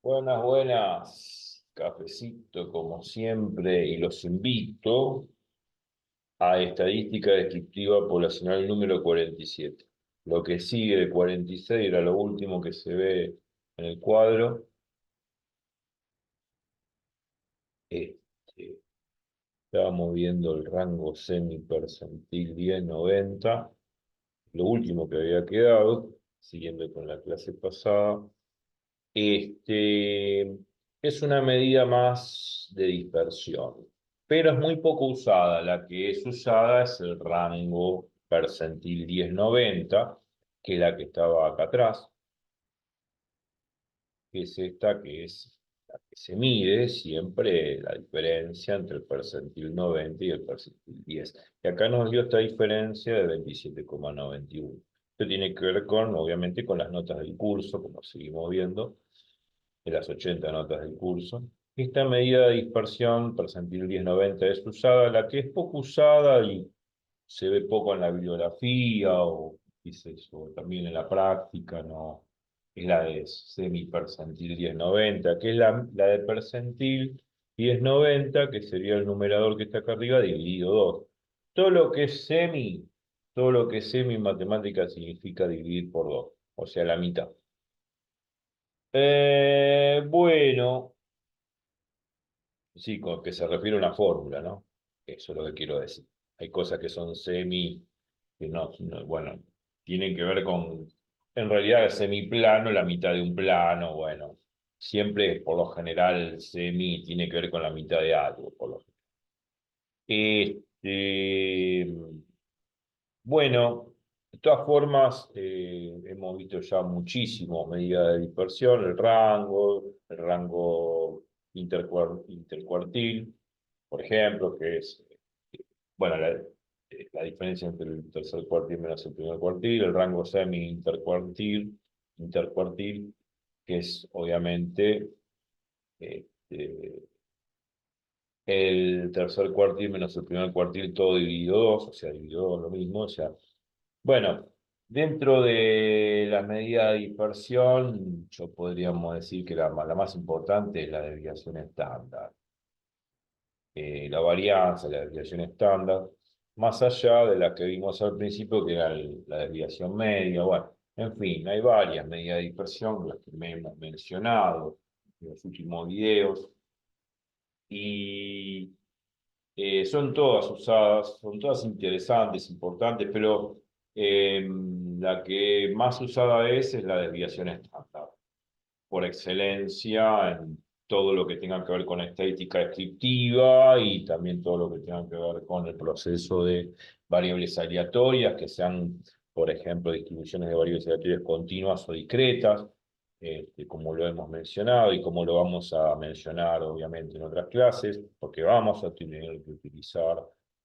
Buenas, buenas. Cafecito como siempre y los invito a estadística descriptiva poblacional número 47. Lo que sigue de 46 era lo último que se ve en el cuadro. Este, Estábamos viendo el rango semipercentil 10-90, lo último que había quedado, siguiendo con la clase pasada. Este, es una medida más de dispersión, pero es muy poco usada. La que es usada es el rango percentil 10-90, que es la que estaba acá atrás, que es esta, que es la que se mide siempre la diferencia entre el percentil 90 y el percentil 10. Y acá nos dio esta diferencia de 27,91. Esto tiene que ver con, obviamente, con las notas del curso, como seguimos viendo de las 80 notas del curso. Esta medida de dispersión percentil 10-90 es usada, la que es poco usada y se ve poco en la bibliografía o, dices, o también en la práctica, no, es la de semipercentil 10-90, que es la de percentil 10-90, que sería el numerador que está acá arriba, dividido 2. Todo lo que es semi, todo lo que es semi en matemática significa dividir por 2, o sea, la mitad. Bueno, sí, con que se refiere a una fórmula, ¿no? Eso es lo que quiero decir. Hay cosas que son semi, que bueno, tienen que ver con, en realidad, el semiplano, la mitad de un plano, bueno, siempre, por lo general, semi tiene que ver con la mitad de algo, por lo general. Este, bueno, de todas formas, hemos visto ya muchísimo medida de dispersión, el rango intercuartil, por ejemplo, que es, bueno, la diferencia entre el tercer cuartil menos el primer cuartil, el rango intercuartil, que es obviamente este, el tercer cuartil menos el primer cuartil, todo dividido 2, o sea, dividido 2 lo mismo, o sea, bueno, dentro de las medidas de dispersión, yo podríamos decir que la más importante es la desviación estándar. La varianza, la desviación estándar, más allá de la que vimos al principio, que era la desviación media. Bueno, en fin, hay varias medidas de dispersión, las que me hemos mencionado en los últimos videos, y son todas usadas, son todas interesantes, importantes, pero la que más usada es la desviación estándar, por excelencia en todo lo que tenga que ver con estadística descriptiva y también todo lo que tenga que ver con el proceso de variables aleatorias, que sean, por ejemplo, distribuciones de variables aleatorias continuas o discretas, como lo hemos mencionado y como lo vamos a mencionar obviamente en otras clases, porque vamos a tener que utilizar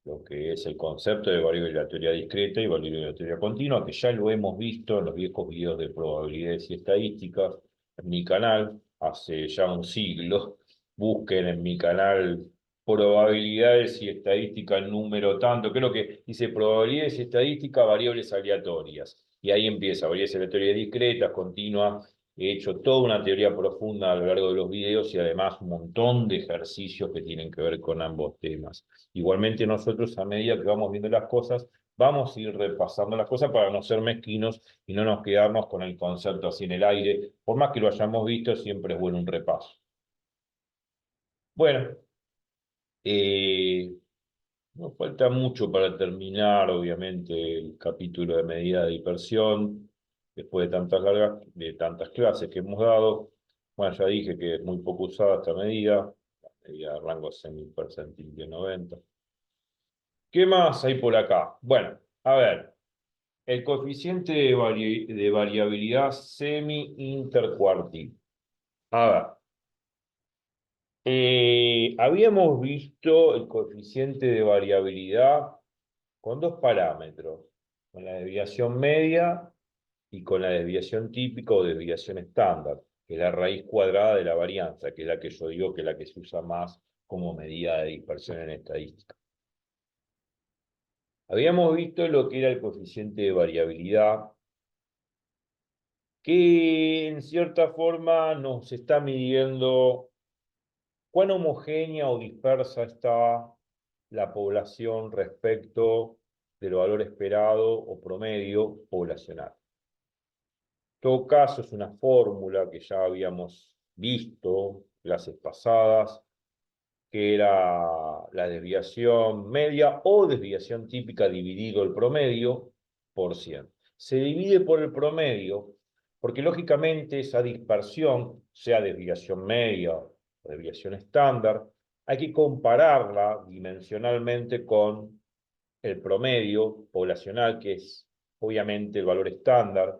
lo que es el concepto de variable aleatoria discreta y variable aleatoria continua, que ya lo hemos visto en los viejos videos de probabilidades y estadísticas en mi canal hace ya un siglo. Busquen en mi canal probabilidades y estadística número tanto. Creo que dice probabilidades y estadística variables aleatorias. Y ahí empieza, variables aleatorias discretas, continuas. He hecho toda una teoría profunda a lo largo de los videos y además un montón de ejercicios que tienen que ver con ambos temas. Igualmente nosotros, a medida que vamos viendo las cosas, vamos a ir repasando las cosas para no ser mezquinos y no nos quedarnos con el concepto así en el aire. Por más que lo hayamos visto, siempre es bueno un repaso. Bueno, nos falta mucho para terminar, obviamente, el capítulo de medida de dispersión, después de tantas clases que hemos dado. Bueno, ya dije que es muy poco usada esta medida, la medida de rango semipercentil de 90. ¿Qué más hay por acá? Bueno, a ver. El coeficiente de variabilidad semi-intercuartil. A ver, habíamos visto el coeficiente de variabilidad con dos parámetros, con la desviación media y con la desviación típica o desviación estándar, que es la raíz cuadrada de la varianza, que es la que yo digo que es la que se usa más como medida de dispersión en estadística. Habíamos visto lo que era el coeficiente de variabilidad que en cierta forma nos está midiendo cuán homogénea o dispersa está la población respecto del valor esperado o promedio poblacional. En todo caso, es una fórmula que ya habíamos visto clases pasadas, que era la desviación media o desviación típica dividido el promedio por 100. Se divide por el promedio porque lógicamente esa dispersión, sea desviación media o desviación estándar, hay que compararla dimensionalmente con el promedio poblacional, que es obviamente el valor estándar,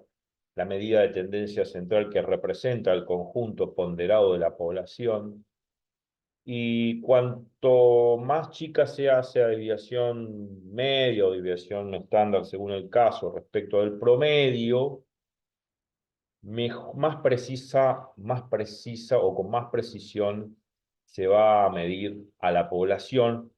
la medida de tendencia central que representa el conjunto ponderado de la población. Y cuanto más chica sea desviación media o desviación estándar según el caso respecto del promedio, más precisa o con más precisión se va a medir a la población,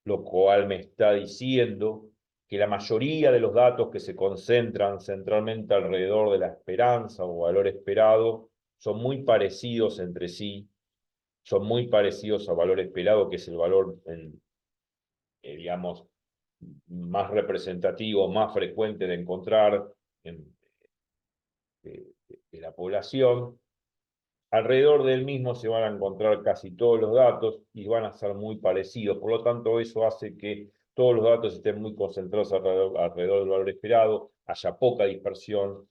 lo cual me está diciendo que la mayoría de los datos que se concentran centralmente alrededor de la esperanza o valor esperado son muy parecidos entre sí, son muy parecidos al valor esperado, que es el valor, digamos, más representativo, más frecuente de encontrar en, de la población. Alrededor del mismo se van a encontrar casi todos los datos y van a ser muy parecidos. Por lo tanto, eso hace que todos los datos estén muy concentrados alrededor del valor esperado, haya poca dispersión,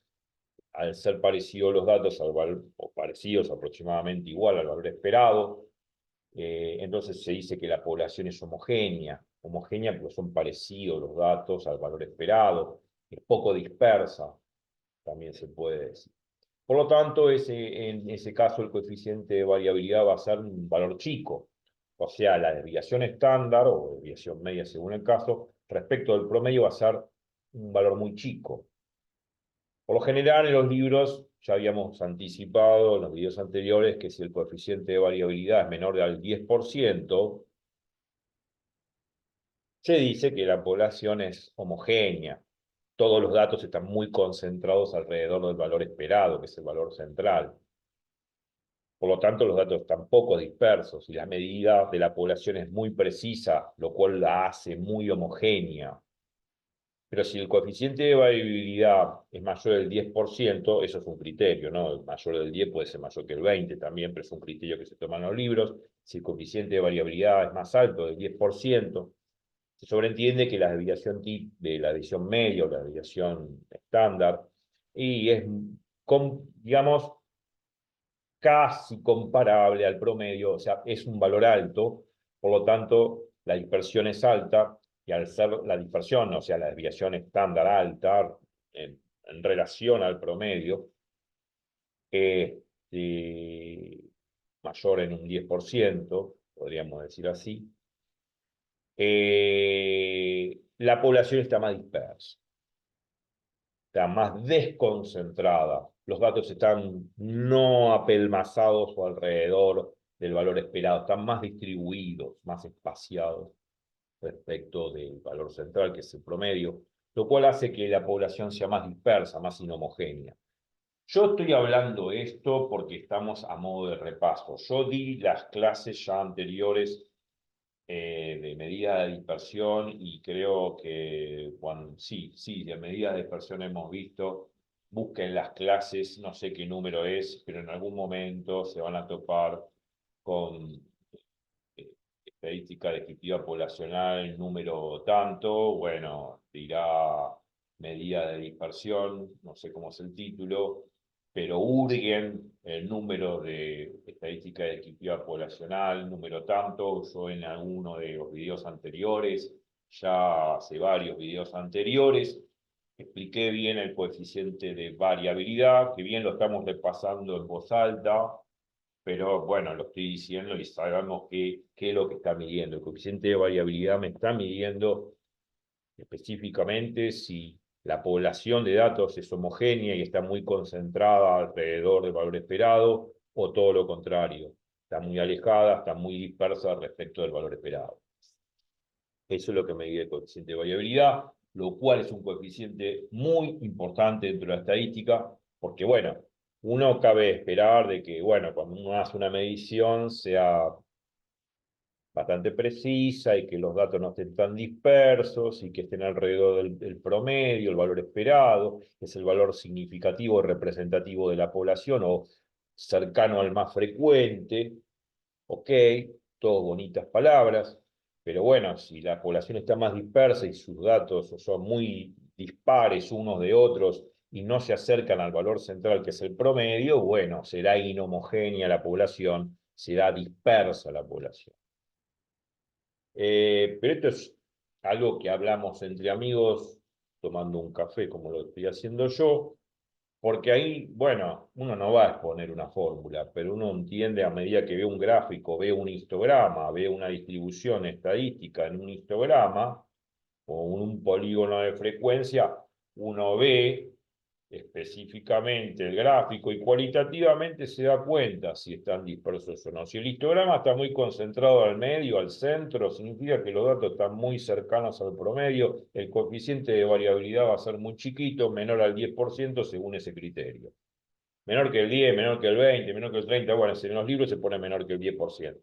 al ser parecidos los datos al valor, o parecidos aproximadamente igual al valor esperado. Entonces se dice que la población es homogénea, homogénea porque son parecidos los datos al valor esperado, es poco dispersa, también se puede decir. Por lo tanto, en ese caso el coeficiente de variabilidad va a ser un valor chico, o sea, la desviación estándar o desviación media según el caso, respecto del promedio va a ser un valor muy chico. Por lo general, en los libros ya habíamos anticipado en los videos anteriores que si el coeficiente de variabilidad es menor del 10%, se dice que la población es homogénea. Todos los datos están muy concentrados alrededor del valor esperado, que es el valor central. Por lo tanto, los datos están poco dispersos y la medida de la población es muy precisa, lo cual la hace muy homogénea. Pero si el coeficiente de variabilidad es mayor del 10%, eso es un criterio, ¿no? El mayor del 10 puede ser mayor que el 20 también, pero es un criterio que se toma en los libros. Si el coeficiente de variabilidad es más alto del 10%, se sobreentiende que la desviación de la desviación media o la desviación estándar y es, digamos, casi comparable al promedio, o sea, es un valor alto, por lo tanto, la dispersión es alta, y al ser la dispersión, o sea, la desviación estándar alta, en relación al promedio, mayor en un 10%, podríamos decir así, la población está más dispersa, está más desconcentrada. Los datos están no apelmazados o alrededor del valor esperado, están más distribuidos, más espaciados respecto del valor central, que es el promedio, lo cual hace que la población sea más dispersa, más inhomogénea. Yo estoy hablando esto porque estamos a modo de repaso. Yo di las clases ya anteriores de medida de dispersión y creo que sí, de medida de dispersión hemos visto, busquen las clases, no sé qué número es, pero en algún momento se van a topar con estadística descriptiva poblacional, número tanto, bueno, dirá medida de dispersión, no sé cómo es el título, pero hurguen el número de estadística descriptiva poblacional, número tanto. Yo en alguno de los videos anteriores, ya hace varios videos anteriores, expliqué bien el coeficiente de variabilidad, que bien lo estamos repasando en voz alta, pero bueno, lo estoy diciendo y sabemos qué es lo que está midiendo. El coeficiente de variabilidad me está midiendo específicamente si la población de datos es homogénea y está muy concentrada alrededor del valor esperado, o todo lo contrario, está muy alejada, está muy dispersa respecto del valor esperado. Eso es lo que me mide el coeficiente de variabilidad, lo cual es un coeficiente muy importante dentro de la estadística, Porque bueno, uno cabe esperar de que, bueno, cuando uno hace una medición sea bastante precisa y que los datos no estén tan dispersos y que estén alrededor del promedio, el valor esperado, que es el valor significativo representativo de la población o cercano al más frecuente. Ok, todo bonitas palabras, pero bueno, si la población está más dispersa y sus datos son muy dispares unos de otros y no se acercan al valor central que es el promedio, bueno, será inhomogénea la población, será dispersa la población. Pero esto es algo que hablamos entre amigos tomando un café, como lo estoy haciendo yo, porque ahí, bueno, uno no va a exponer una fórmula, pero uno entiende a medida que ve un gráfico, ve un histograma, ve una distribución estadística en un histograma o un polígono de frecuencia, uno ve específicamente el gráfico y cualitativamente se da cuenta si están dispersos o no. Si el histograma está muy concentrado al medio, al centro, significa que los datos están muy cercanos al promedio, el coeficiente de variabilidad va a ser muy chiquito, menor al 10% según ese criterio. Menor que el 10, menor que el 20, menor que el 30, bueno, en los libros se pone menor que el 10%.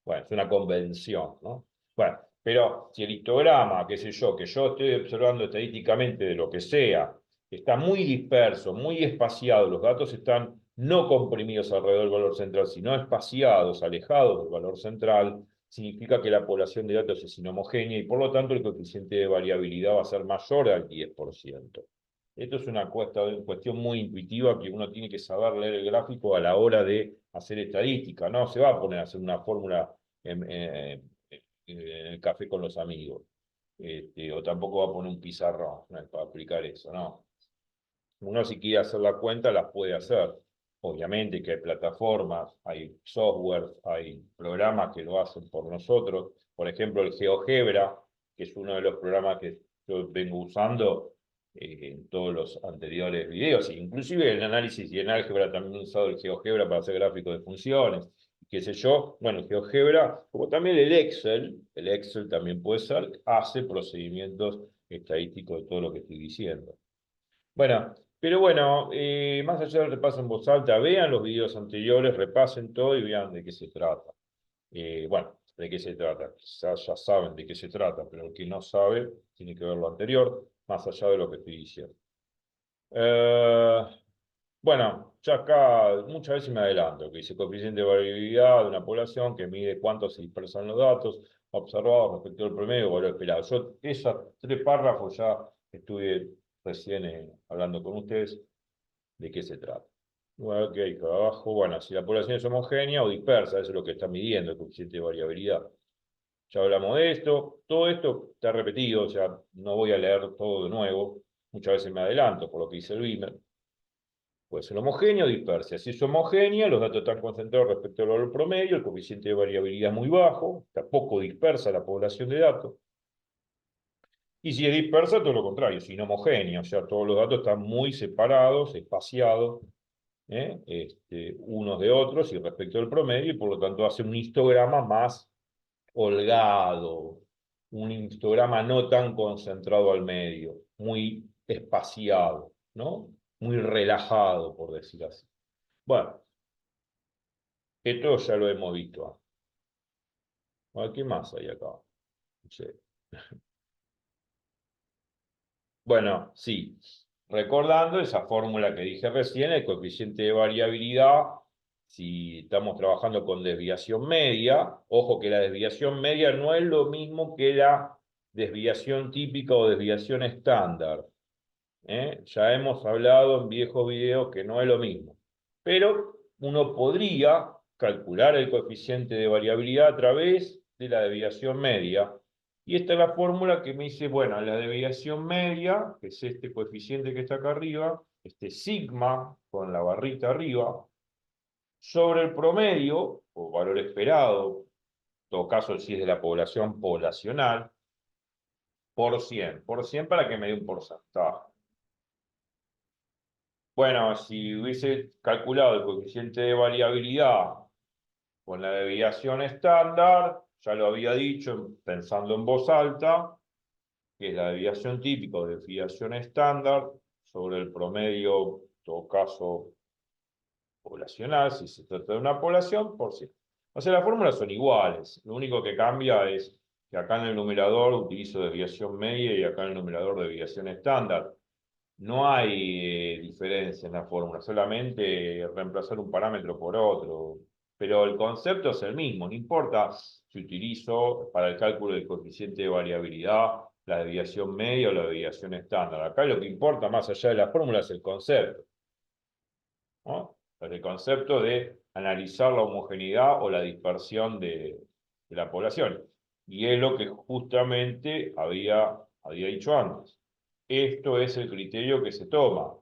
Bueno, es una convención, ¿no? Bueno, pero si el histograma, qué sé yo, que yo estoy observando estadísticamente de lo que sea, está muy disperso, muy espaciado, los datos están no comprimidos alrededor del valor central, sino espaciados, alejados del valor central, significa que la población de datos es inhomogénea y por lo tanto el coeficiente de variabilidad va a ser mayor al 10%. Esto es una cuestión muy intuitiva que uno tiene que saber leer el gráfico a la hora de hacer estadística. No se va a poner a hacer una fórmula en el café con los amigos. O tampoco va a poner un pizarrón, ¿no?, para aplicar eso, no. Uno si quiere hacer la cuenta, las puede hacer. Obviamente que hay plataformas, hay software, hay programas que lo hacen por nosotros. Por ejemplo, el GeoGebra, que es uno de los programas que yo vengo usando en todos los anteriores videos. Inclusive en análisis y en álgebra también he usado el GeoGebra para hacer gráficos de funciones. Qué sé yo, bueno, el GeoGebra, como también el Excel también puede ser, hace procedimientos estadísticos de todo lo que estoy diciendo. Bueno, pero bueno, más allá del repaso en voz alta, vean los videos anteriores, repasen todo y vean de qué se trata. Bueno, de qué se trata. Quizás ya saben de qué se trata, pero el que no sabe tiene que ver lo anterior, más allá de lo que estoy diciendo. Eh, bueno, ya acá muchas veces me adelanto, que dice coeficiente de variabilidad de una población que mide cuánto se dispersan los datos observados respecto al promedio o valor esperado. Yo esos 3 párrafos ya estuve recién hablando con ustedes de qué se trata. Bueno, ok, acá abajo, bueno, si la población es homogénea o dispersa, eso es lo que está midiendo el coeficiente de variabilidad. Ya hablamos de esto, todo esto está repetido, o sea, no voy a leer todo de nuevo, muchas veces me adelanto por lo que dice el Beamer. Puede ser homogénea o dispersa. Si es homogénea, los datos están concentrados respecto al valor promedio, el coeficiente de variabilidad es muy bajo, está poco dispersa la población de datos. Y si es dispersa, todo lo contrario, es inhomogénea, o sea, todos los datos están muy separados, espaciados, unos de otros y respecto al promedio, y por lo tanto hace un histograma más holgado, un histograma no tan concentrado al medio, muy espaciado, ¿no? Muy relajado, por decir así. Bueno, esto ya lo hemos visto. ¿Qué más hay acá? No sé. Bueno, sí. Recordando esa fórmula que dije recién, el coeficiente de variabilidad, si estamos trabajando con desviación media, ojo que la desviación media no es lo mismo que la desviación típica o desviación estándar. Ya hemos hablado en viejos videos que no es lo mismo. Pero uno podría calcular el coeficiente de variabilidad a través de la desviación media. Y esta es la fórmula que me dice, bueno, la desviación media, que es este coeficiente que está acá arriba, este sigma con la barrita arriba, sobre el promedio, o valor esperado, en todo caso si es de la población poblacional, por 100 para que me dé un porcentaje. Bueno, si hubiese calculado el coeficiente de variabilidad con la desviación estándar, ya lo había dicho pensando en voz alta, que es la desviación típica o desviación estándar sobre el promedio todo caso poblacional, si se trata de una población, por sí. O sea, las fórmulas son iguales. Lo único que cambia es que acá en el numerador utilizo desviación media y acá en el numerador desviación estándar. No hay diferencia en la fórmula, solamente reemplazar un parámetro por otro. Pero el concepto es el mismo, no importa si utilizo para el cálculo del coeficiente de variabilidad la desviación media o la desviación estándar. Acá lo que importa más allá de la fórmula es el concepto, ¿no? El concepto de analizar la homogeneidad o la dispersión de la población. Y es lo que justamente había dicho antes. Esto es el criterio que se toma.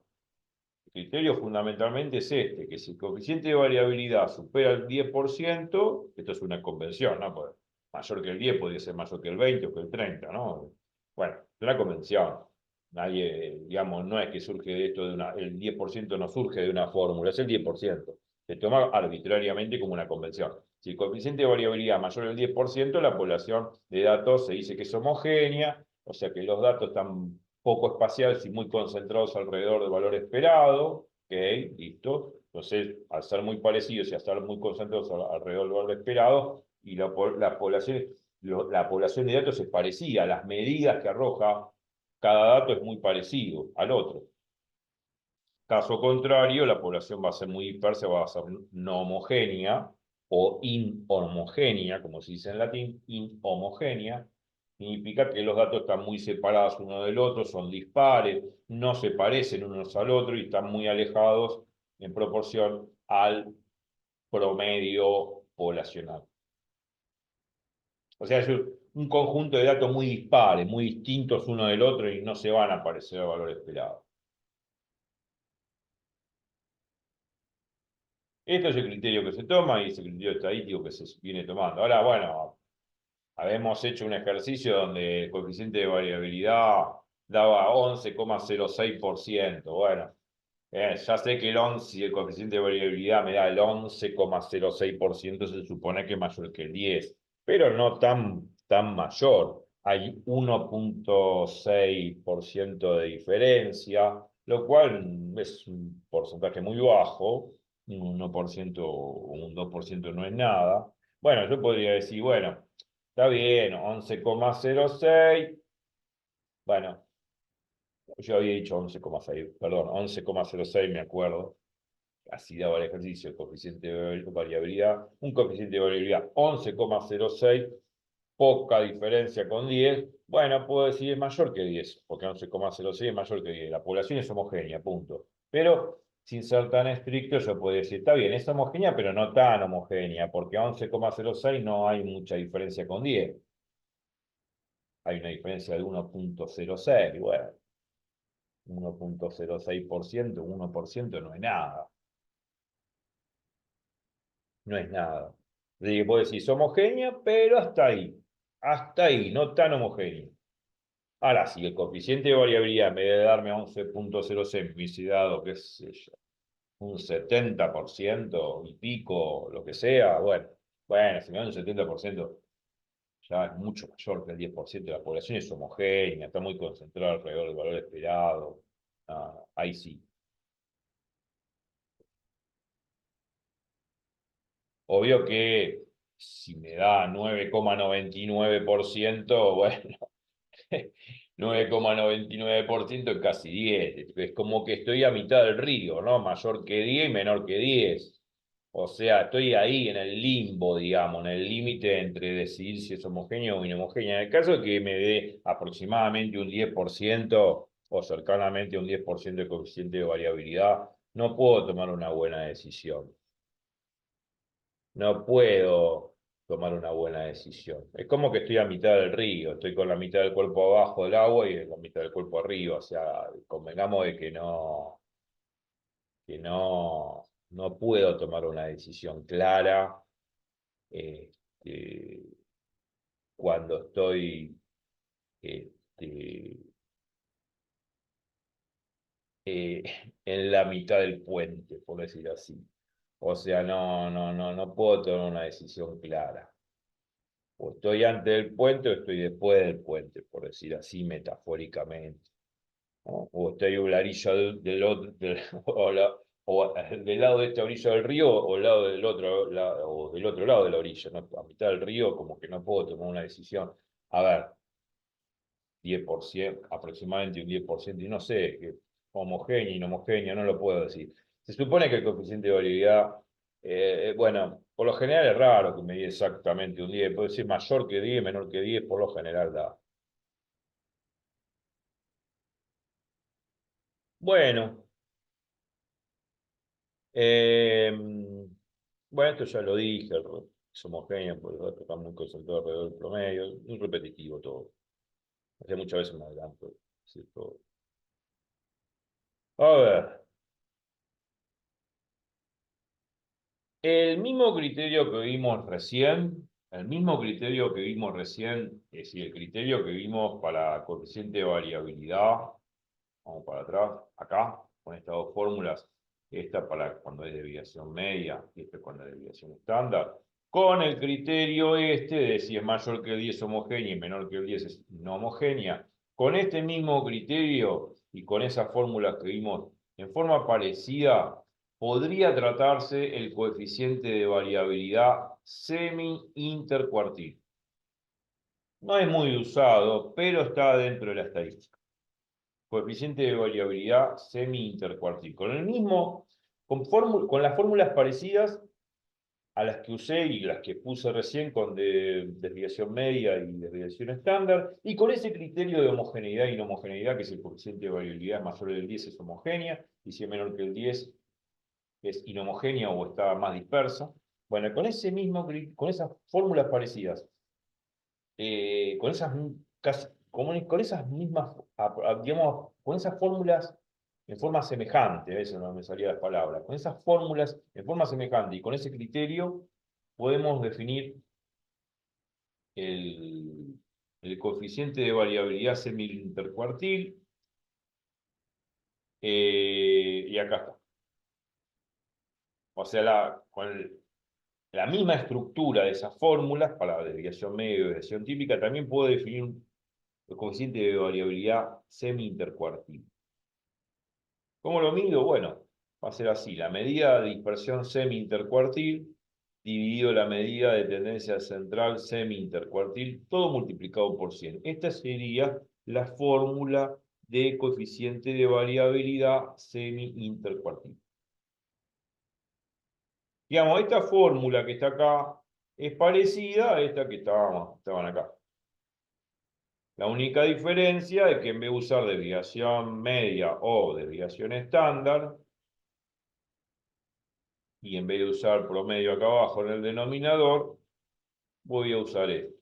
El criterio fundamentalmente es este, que si el coeficiente de variabilidad supera el 10%, esto es una convención, ¿no? Pues mayor que el 10 podría ser mayor que el 20 o que el 30, ¿no? Bueno, es una convención. Nadie, digamos, no es que surge de esto el 10% no surge de una fórmula, es el 10%. Se toma arbitrariamente como una convención. Si el coeficiente de variabilidad mayor al 10%, la población de datos se dice que es homogénea, o sea que los datos están poco espaciales y muy concentrados alrededor del valor esperado. Ok, listo. Entonces, al ser muy parecidos y al estar muy concentrados alrededor del valor esperado, y la población de datos es parecida, las medidas que arroja cada dato es muy parecido al otro. Caso contrario, la población va a ser muy dispersa, va a ser no homogénea o inhomogénea, como se dice en latín, inhomogénea. Significa que los datos están muy separados uno del otro, son dispares, no se parecen unos al otro y están muy alejados en proporción al promedio poblacional. O sea, es un conjunto de datos muy dispares, muy distintos uno del otro y no se van a parecer al valor esperado. Esto es el criterio que se toma y es el criterio estadístico que se viene tomando. Ahora, bueno, habíamos hecho un ejercicio donde el coeficiente de variabilidad daba 11,06%. Bueno, ya sé que el 11, si el coeficiente de variabilidad me da el 11,06%, se supone que es mayor que el 10, pero no tan mayor. Hay 1,6% de diferencia, lo cual es un porcentaje muy bajo. Un 1% o un 2% no es nada. Bueno, yo podría decir, bueno, está bien, 11,06. Bueno, yo había dicho 11,6, perdón, 11,06 me acuerdo. Así daba el ejercicio, el coeficiente de variabilidad. Un coeficiente de variabilidad 11,06, poca diferencia con 10. Bueno, puedo decir es mayor que 10, porque 11,06 es mayor que 10. La población es homogénea, punto. Pero sin ser tan estricto, yo puedo decir, está bien, es homogénea, pero no tan homogénea, porque a 11,06 no hay mucha diferencia con 10. Hay una diferencia de 1,06. Bueno, 1,06%, 1% no es nada. No es nada. Así que puedo decir, es homogénea, pero hasta ahí, no tan homogénea. Ahora, si el coeficiente de variabilidad en vez de darme 11,06 me hubiese dado, qué sé yo, un 70% y pico, lo que sea, bueno, si me da un 70%, ya es mucho mayor que el 10%. La población es homogénea, está muy concentrada alrededor del valor esperado. Ah, ahí sí. Obvio que si me da 9,99%, bueno, 9,99% es casi 10. Es como que estoy a mitad del río, ¿no? Mayor que 10 y menor que 10. O sea, estoy ahí en el limbo, digamos, en el límite entre decidir si es homogéneo o inhomogéneo. En el caso de que me dé aproximadamente un 10% o cercanamente un 10% de coeficiente de variabilidad, no puedo tomar una buena decisión. No puedo tomar una buena decisión. Es como que estoy a mitad del río, estoy con la mitad del cuerpo abajo del agua y la mitad del cuerpo arriba. O sea, convengamos de que no puedo tomar una decisión clara este, cuando estoy este, eh, en la mitad del puente, por decir así. O sea, no puedo tomar una decisión clara. O estoy antes del puente o estoy después del puente, por decir así metafóricamente. ¿no? O está ahí la orilla del otro, o del lado de esta orilla del río, o del lado del otro, o del otro lado de la orilla, ¿no? A mitad del río, como que no puedo tomar una decisión. A ver, 10%, aproximadamente un 10%, y no sé, que homogénea, inhomogénea, no lo puedo decir. Se supone que el coeficiente de variabilidad, bueno, por lo general es raro que me dé exactamente un 10, puede ser mayor que 10, menor que 10, por lo general da. Bueno, eh, bueno, esto ya lo dije, es homogéneo, porque el está muy concentrado alrededor del promedio, es repetitivo todo. Hace muchas veces me adelanto, ¿sí? Todo. A ver. El mismo criterio que vimos recién, el mismo criterio que vimos recién, es decir, el criterio que vimos para coeficiente de variabilidad, vamos para atrás, acá, con estas dos fórmulas, esta para cuando es desviación media y esta cuando es desviación estándar, con el criterio este de si es mayor que el 10 homogénea y menor que el 10 es no homogénea, con este mismo criterio y con esas fórmulas que vimos en forma parecida, podría tratarse el coeficiente de variabilidad semi-intercuartil. No es muy usado, pero está dentro de la estadística. Coeficiente de variabilidad semi-intercuartil. Con el mismo, con las fórmulas parecidas a las que usé y las que puse recién con desviación media y desviación estándar, y con ese criterio de homogeneidad y no homogeneidad, que es el coeficiente de variabilidad mayor del 10 es homogénea, y si es menor que el 10 es inhomogénea o está más dispersa. Bueno, con ese mismo, con esas fórmulas parecidas, con esas con esas mismas, digamos, con esas fórmulas en forma semejante, a veces no me salía las palabras, con esas fórmulas en forma semejante y con ese criterio podemos definir el, el coeficiente de variabilidad semi-intercuartil, y acá está. O sea, con la misma estructura de esas fórmulas para la desviación media y desviación típica, también puedo definir el coeficiente de variabilidad semi-intercuartil. ¿Cómo lo mido? Bueno, va a ser así. La medida de dispersión semi-intercuartil dividido la medida de tendencia central semi-intercuartil, todo multiplicado por 100. Esta sería la fórmula de coeficiente de variabilidad semi-intercuartil. Digamos, esta fórmula que está acá es parecida a esta que estaban acá. La única diferencia es que en vez de usar desviación media o desviación estándar, y en vez de usar promedio acá abajo en el denominador, voy a usar esto.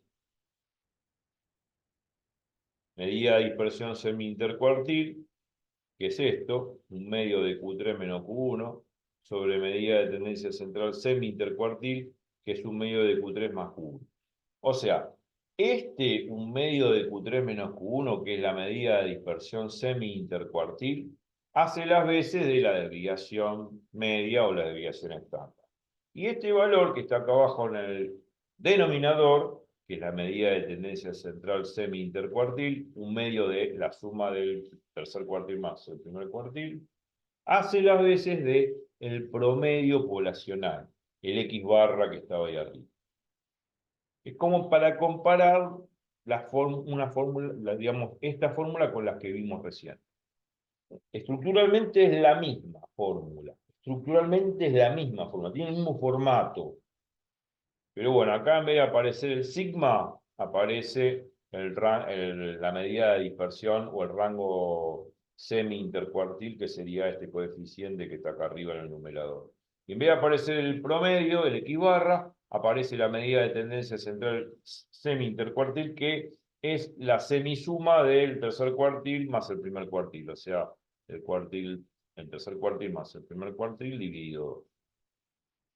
Medida de dispersión semi-intercuartil, que es esto, un medio de Q3 menos Q1, sobre medida de tendencia central semi-intercuartil, que es un medio de Q3 más Q1. O sea, un medio de Q3 menos Q1, que es la medida de dispersión semi-intercuartil, hace las veces de la desviación media o la desviación estándar. Y este valor que está acá abajo en el denominador, que es la medida de tendencia central semi-intercuartil, un medio de la suma del tercer cuartil más el primer cuartil, hace las veces de el promedio poblacional, el X barra que estaba ahí arriba. Es como para comparar una fórmula, digamos, esta fórmula con las que vimos recién. Estructuralmente es la misma fórmula. Estructuralmente es la misma fórmula, tiene el mismo formato. Pero bueno, acá en vez de aparecer el sigma, aparece la medida de dispersión o el rango semi-intercuartil, que sería este coeficiente que está acá arriba en el numerador. Y en vez de aparecer el promedio, el X barra, aparece la medida de tendencia central semi-intercuartil, que es la semisuma del tercer cuartil más el primer cuartil. O sea, el tercer cuartil más el primer cuartil dividido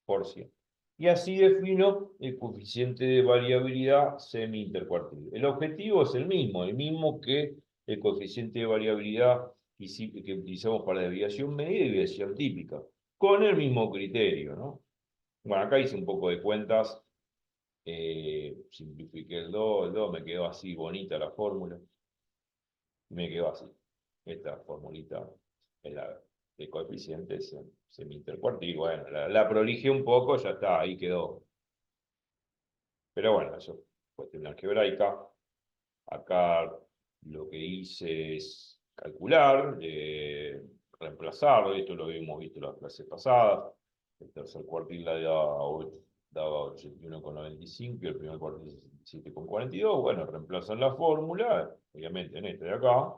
por 100. Y así defino el coeficiente de variabilidad semi-intercuartil. El objetivo es el mismo que el coeficiente de variabilidad que utilizamos para desviación media y desviación típica, con el mismo criterio, ¿no? Bueno, acá hice un poco de cuentas, simplifiqué el 2, me quedó así bonita la fórmula, me quedó así. esta formulita es la de coeficientes semi-intercuartil. Bueno, la prolijé un poco, ya está, ahí quedó. Pero bueno, eso es cuestión algebraica. Acá lo que hice es calcular, reemplazar, esto lo habíamos visto la clase pasada. El tercer cuartil daba 81,95 y el primer cuartil 67,42. Bueno, reemplazan la fórmula, obviamente en este de acá,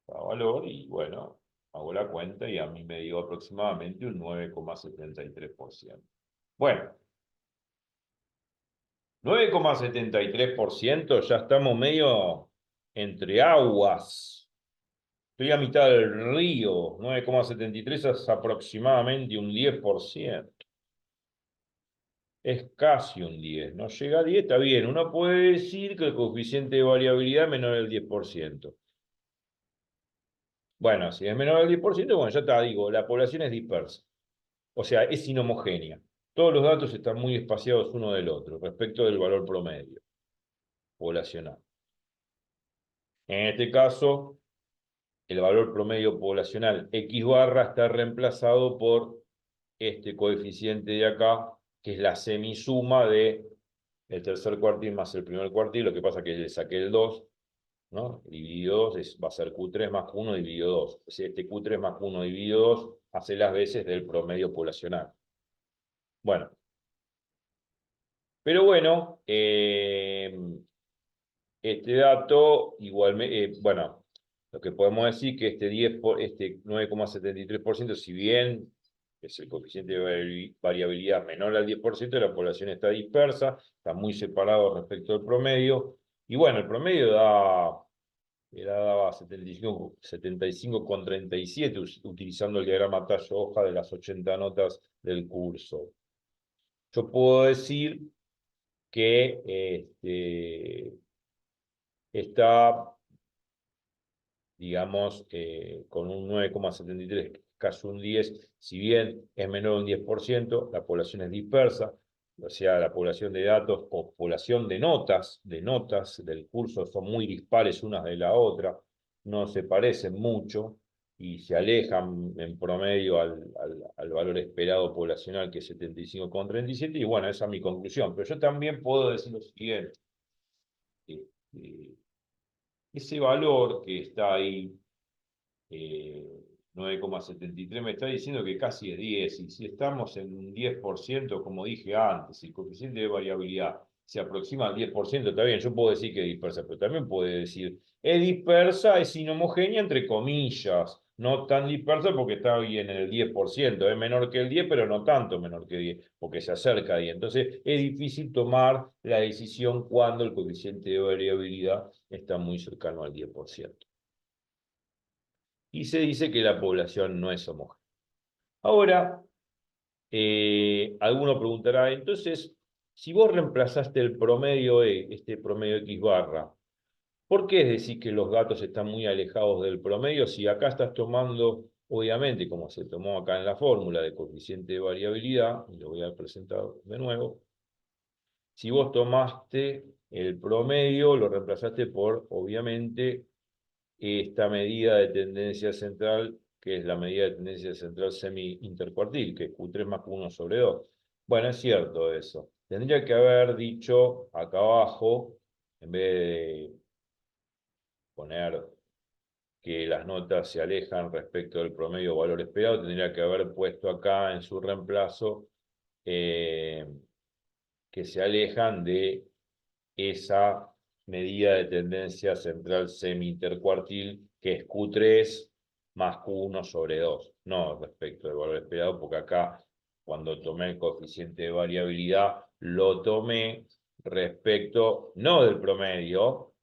da valor, y bueno, hago la cuenta y a mí me dio aproximadamente un 9,73%. Bueno, 9,73%, ya estamos medio entre aguas. Estoy a mitad del río. 9,73 es aproximadamente un 10%. Es casi un 10. No llega a 10, está bien. Uno puede decir que el coeficiente de variabilidad es menor del 10%. Bueno, si es menor del 10%, bueno, ya te digo, la población es dispersa. O sea, es inhomogénea. Todos los datos están muy espaciados uno del otro respecto del valor promedio poblacional. En este caso, el valor promedio poblacional X barra está reemplazado por este coeficiente de acá, que es la semisuma de el tercer cuartil más el primer cuartil. Lo que pasa es que le saqué el 2, ¿no? Dividido 2 va a ser Q3 más Q1 dividido 2. O sea, este Q3 más Q1 dividido 2 hace las veces del promedio poblacional. Bueno, pero bueno, este dato igualmente, bueno, lo que podemos decir que este 9,73%, si bien es el coeficiente de variabilidad menor al 10%, la población está dispersa, está muy separado respecto al promedio, y bueno, el promedio daba 75,37 utilizando el diagrama tallo-hoja de las 80 notas del curso. Yo puedo decir que está, digamos, con un 9,73, casi un 10, si bien es menor de un 10%, la población es dispersa, o sea, la población de datos o población de notas del curso son muy dispares unas de la otra, no se parecen mucho y se alejan en promedio al valor esperado poblacional, que es 75,37, y bueno, esa es mi conclusión. Pero yo también puedo decir lo siguiente, ese valor que está ahí, 9,73, me está diciendo que casi es 10, y si estamos en un 10%, como dije antes, el coeficiente de variabilidad se aproxima al 10%, está bien, yo puedo decir que es dispersa, pero también puede decir, es dispersa, es inhomogénea, entre comillas, no tan dispersa porque está bien en el 10%, es menor que el 10, pero no tanto menor que 10, porque se acerca a 10. Entonces, es difícil tomar la decisión cuando el coeficiente de variabilidad está muy cercano al 10%. Y se dice que la población no es homogénea. Ahora, alguno preguntará, entonces, si vos reemplazaste el promedio E, este promedio X barra, ¿por qué decís que los gatos están muy alejados del promedio si acá estás tomando, obviamente, como se tomó acá en la fórmula de coeficiente de variabilidad, y lo voy a presentar de nuevo, si vos tomaste el promedio, lo reemplazaste por, obviamente, esta medida de tendencia central, que es la medida de tendencia central semi-intercuartil, que es Q3 más Q1 sobre 2. Bueno, es cierto eso. Tendría que haber dicho acá abajo, en vez de poner que las notas se alejan respecto del promedio o valor esperado, tendría que haber puesto acá en su reemplazo eh, que se alejan de esa medida de tendencia central semi-intercuartil, que es Q3 más Q1 sobre 2, no respecto del valor esperado, porque acá, cuando tomé el coeficiente de variabilidad, lo tomé respecto, no del promedio,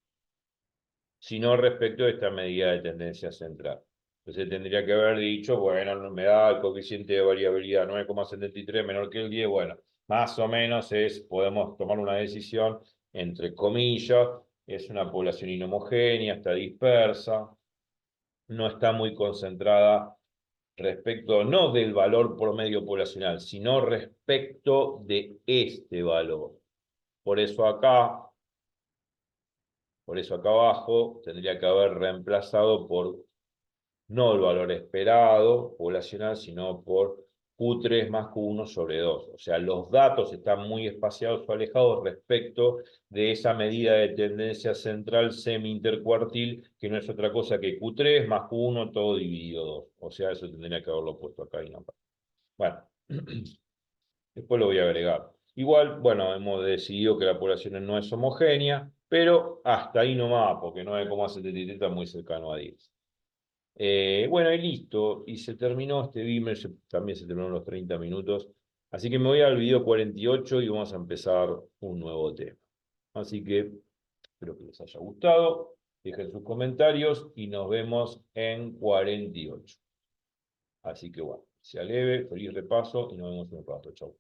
sino respecto de esta medida de tendencia central. Entonces tendría que haber dicho, bueno, no me da el coeficiente de variabilidad 9,73 menor que el 10, bueno, más o menos podemos tomar una decisión, entre comillas, es una población inhomogénea, está dispersa, no está muy concentrada respecto no del valor promedio poblacional, sino respecto de este valor. Por eso acá abajo tendría que haber reemplazado por no el valor esperado poblacional, sino por Q3 más Q1 sobre 2. O sea, los datos están muy espaciados o alejados respecto de esa medida de tendencia central semi-intercuartil, que no es otra cosa que Q3 más Q1 todo dividido 2. O sea, eso tendría que haberlo puesto acá y no acá. Bueno, después lo voy a agregar. Igual, bueno, hemos decidido que la población no es homogénea, pero hasta ahí nomás, porque 9,73 está muy cercano a 10. Bueno, y listo. Y se terminó este Beamer, también se terminaron los 30 minutos. Así que me voy al video 48 y vamos a empezar un nuevo tema. Así que espero que les haya gustado. Dejen sus comentarios y nos vemos en 48. Así que bueno, sea leve, feliz repaso y nos vemos en un rato. Chau.